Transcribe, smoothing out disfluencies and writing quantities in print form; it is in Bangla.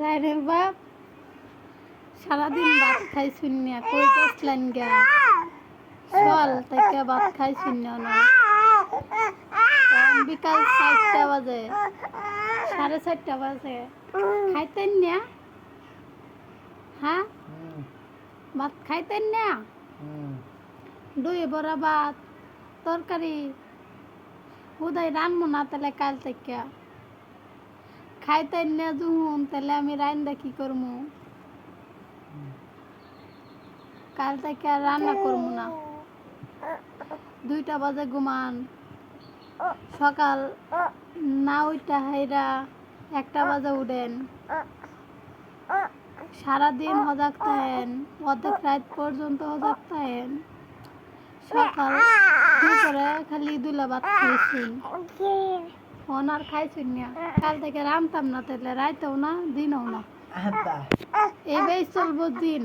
রাইনের বাপ সারাদিন ভাত খাই শূন্য কই গেছলেন গা সকাল থেকে ভাত খাই শূন্য না বিকাল 4টা বাজে 4:30 বাজে খাইতেন না হ্যাঁ ভাত খাইতেন না দুই বড়া ভাত তরকারি উদয় রানবো না তাহলে কাল থেকে খাইতেন না যুন তাহলে আমি রান্না কি করবো কাল থেকে আর রান্না করবো না 2টা বাজে ঘুমান সকাল না ওইটা হাইরা 1টা বাজে উঠেন সারাদিন হজাক থাকেন অর্ধেক রাত পর্যন্ত হজাক থাকেন সকাল দুপুরে খালি দুলা ভাত খাইছেন ওনার খাইছেন না কাল থেকে রামতাম না তাহলে রাইতেও না দিনও না এইভাবেই চলবো দিন।